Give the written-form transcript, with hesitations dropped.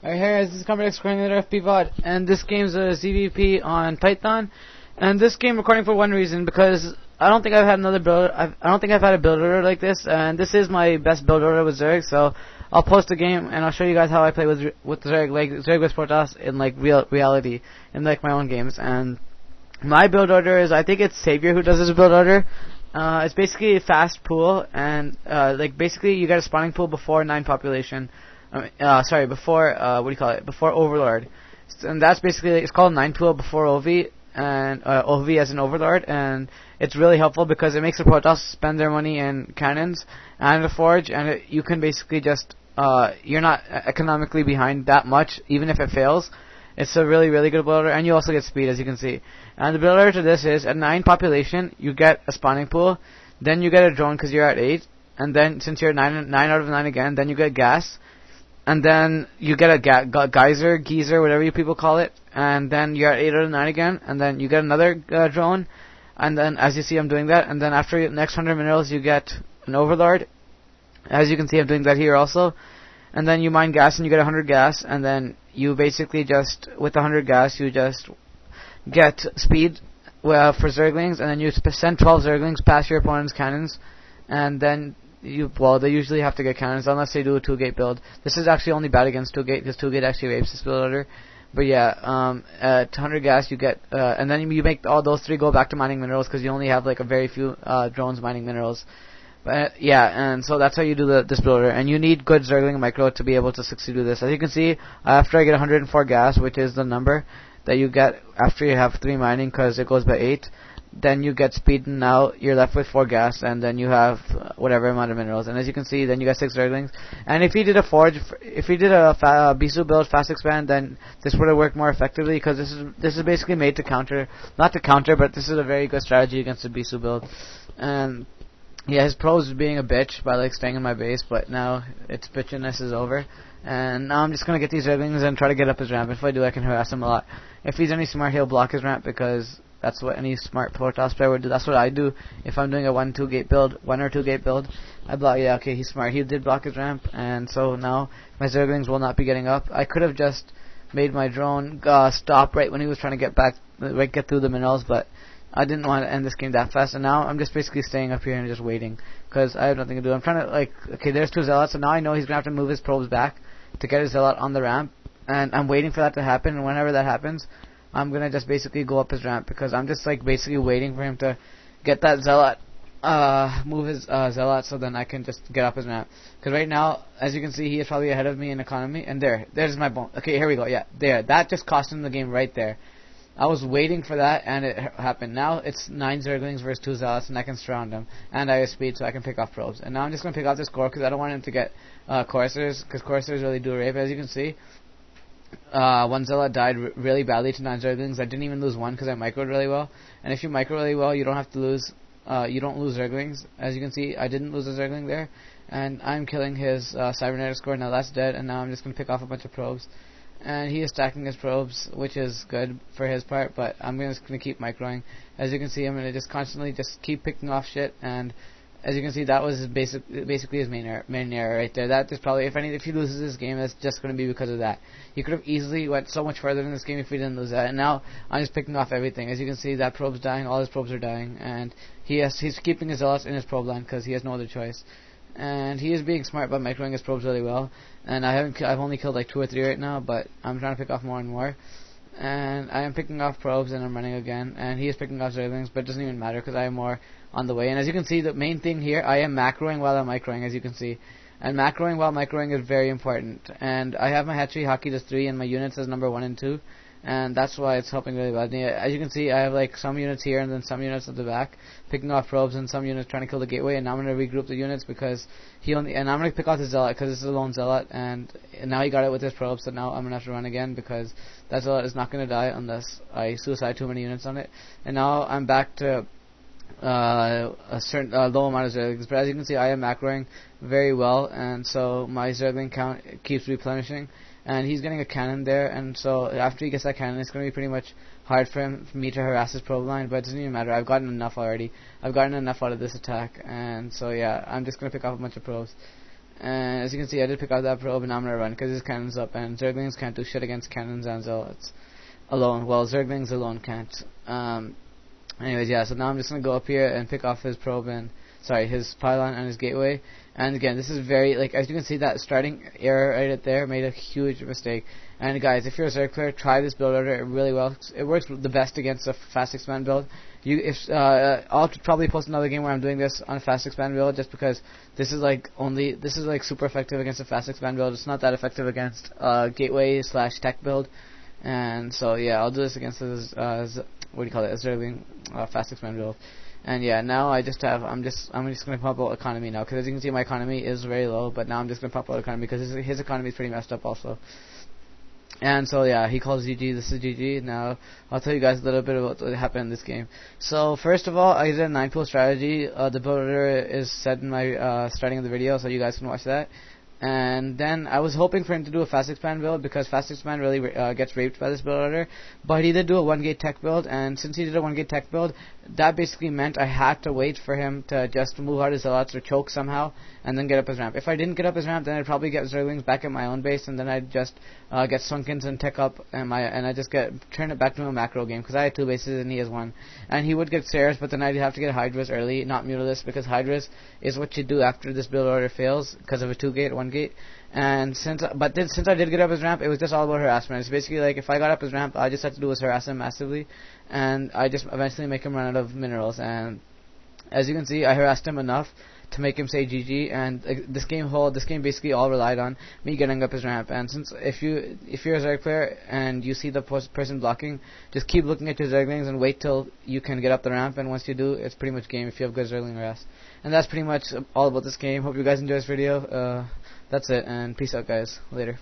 Alright, hey, this is Combat Coordinator of PVOD, and this game's a ZvP on Python. And this game recording for one reason, because I don't think I've had another build. I don't think I've had a build order like this, and this is my best build order with zerg. So I'll post the game and I'll show you guys how I play with zerg, like zerg with Protoss in like reality, in like my own games. And my build order is, I think it's Savior who does this build order. It's basically a fast pool, and like basically you get a spawning pool before 9 population. Before Overlord, and that's basically, it's called 9 pool before OV, and OV as an Overlord, and it's really helpful because it makes the Protoss spend their money in cannons and a forge, and you can basically just you're not economically behind that much, even if it fails. It's a really good builder, and you also get speed, as you can see. And the builder to this is at 9 population, you get a spawning pool, then you get a drone because you're at 8, and then since you're 9 out of 9 again, then you get gas. And then you get a geezer, whatever you people call it, and then you're at 8 out of 9 again, and then you get another drone, and then as you see I'm doing that, and then after the next 100 minerals you get an Overlord. As you can see I'm doing that here also. And then you mine gas and you get 100 gas, and then you basically just, with 100 gas, you just get speed for zerglings, and then you send 12 zerglings past your opponent's cannons, and then they usually have to get cannons unless they do a 2-gate build. This is actually only bad against 2-gate because 2-gate actually rapes this build order. But yeah, at 100 gas you get, and then you make all those 3 go back to mining minerals because you only have like a very few drones mining minerals. But yeah, and so that's how you do this build order, and you need good zergling micro to be able to succeed do this. As you can see, after I get 104 gas, which is the number that you get after you have 3 mining because it goes by 8. Then you get speed, and now you're left with 4 gas, and then you have whatever amount of minerals. And as you can see, then you got 6 zerglings. And if you did a forge, if you did a Bisu build, fast expand, then this would have worked more effectively because this is basically made to counter, not to counter, but this is a very good strategy against the Bisu build. And yeah, his pros being a bitch by like staying in my base, but now its bitchiness is over. And now I'm just gonna get these zerglings and try to get up his ramp. If I do, I can harass him a lot. If he's any smart, he'll block his ramp because that's what any smart Protoss player would do. That's what I do if I'm doing a 1 or 2-gate build. I block. Yeah, okay, he's smart. He did block his ramp, and so now my zerglings will not be getting up. I could have just made my drone stop right when he was trying to get through the minerals, but I didn't want to end this game that fast. And now I'm just basically staying up here and just waiting because I have nothing to do. I'm trying to okay, there's 2 zealots, so now I know he's gonna have to move his probes back to get his zealot on the ramp, and I'm waiting for that to happen. And whenever that happens, I'm gonna just basically go up his ramp because I'm just like basically waiting for him to get that zealot, move his zealot, so then I can just get up his ramp. Because right now, as you can see, he is probably ahead of me in economy. And there's my bone. Okay, here we go. Yeah, there. That just cost him the game right there. I was waiting for that, and it happened. Now it's 9 zerglings versus 2 zealots, and I can surround him. And I have speed, so I can pick off probes. And now I'm just gonna pick off this core because I don't want him to get coursers, because coursers really do rape, as you can see. 1 zealot died really badly to 9 zerglings. I didn't even lose 1 because I microed really well. And if you micro really well, you don't have to lose. You don't lose zerglings. As you can see, I didn't lose a zergling there, and I'm killing his cybernetic score. Now that's dead, and now I'm just gonna pick off a bunch of probes. And he is stacking his probes, which is good for his part. But I'm just gonna keep microing. As you can see, I'm gonna just constantly just keep picking off shit. And as you can see, that was his basically his main error right there. That is probably, if he loses this game, that's just going to be because of that. He could have easily went so much further in this game if he didn't lose that. And now I'm just picking off everything. As you can see, that probe's dying, all his probes are dying, and he's keeping his zealots in his probe line because he has no other choice. And he is being smart by microing his probes really well. And I've only killed like 2 or 3 right now, but I'm trying to pick off more and more. And I am picking off probes, and I'm running again, and he is picking off zerglings, but it doesn't even matter because I have more on the way. And as you can see, the main thing here, I am macroing while I'm microing, as you can see. And macroing while microing is very important. And I have my hatchery hockey to 3 and my units as number 1 and 2, and that's why it's helping really well. As you can see, I have like some units here and then some units at the back picking off probes, and some units trying to kill the gateway. And now I'm going to regroup the units because and I'm going to pick off the zealot because this is a lone zealot, and now he got it with his probes. So now I'm going to have to run again because that zealot is not going to die unless I suicide too many units on it. And now I'm back to a certain low amount of zerglings, but as you can see, I am macroing very well, and so my zergling count keeps replenishing. And he's getting a cannon there, and so after he gets that cannon, it's going to be pretty much hard for me to harass his probe line, but it doesn't even matter. I've gotten enough already. I've gotten enough out of this attack, and so yeah, I'm just going to pick off a bunch of probes. And as you can see, I did pick out that probe, and now I'm gonna run because his cannon's up, and zerglings can't do shit against cannons and zealots alone. Well, zerglings alone can't. Anyways, yeah. So now I'm just gonna go up here and pick off his probe and his pylon and his gateway. And again, this is very, like, as you can see, that starting error right there made a huge mistake. And guys, if you're a Zerg player, try this build order. It really works. It works the best against a fast expand build. I'll probably post another game where I'm doing this on a fast expand build, just because this is like super effective against a fast expand build. It's not that effective against gateway / tech build. And so yeah, I'll do this against this a Zergling fast expand build. And yeah, now I'm just gonna pop out economy now, because as you can see, my economy is very low. But now I'm just gonna pop out economy because his economy is pretty messed up also. And so yeah, he calls GG. This is GG. Now I'll tell you guys a little bit about what happened in this game. So first of all, I did a 9-pool strategy. The build order is set in my starting of the video, so you guys can watch that. And then I was hoping for him to do a fast expand build, because fast expand really gets raped by this build order. But he did do a 1-gate tech build, and since he did a 1-gate tech build, that basically meant I had to wait for him to just move out his zealots or choke somehow, and then get up his ramp. If I didn't get up his ramp, then I'd probably get zerglings back at my own base, and then I'd just get sunkens and tech up, and I just turn it back to a macro game, because I had 2 bases and he has 1. And he would get stairs, but then I'd have to get hydras early, not mutalisk, because hydras is what you do after this build order fails because of a 2-gate, 1-gate. And since I did get up his ramp, it was just all about harassment. It's basically like, if I got up his ramp, all I just had to do was harass him massively, and I just eventually make him run out of minerals. And as you can see, I harassed him enough to make him say GG. And this game basically all relied on me getting up his ramp. And since if you're a Zerg player and you see the person blocking, just keep looking at your Zerglings and wait till you can get up the ramp. And once you do, it's pretty much game if you have good Zergling harass. And that's pretty much all about this game. Hope you guys enjoy this video. That's it, and peace out, guys. Later.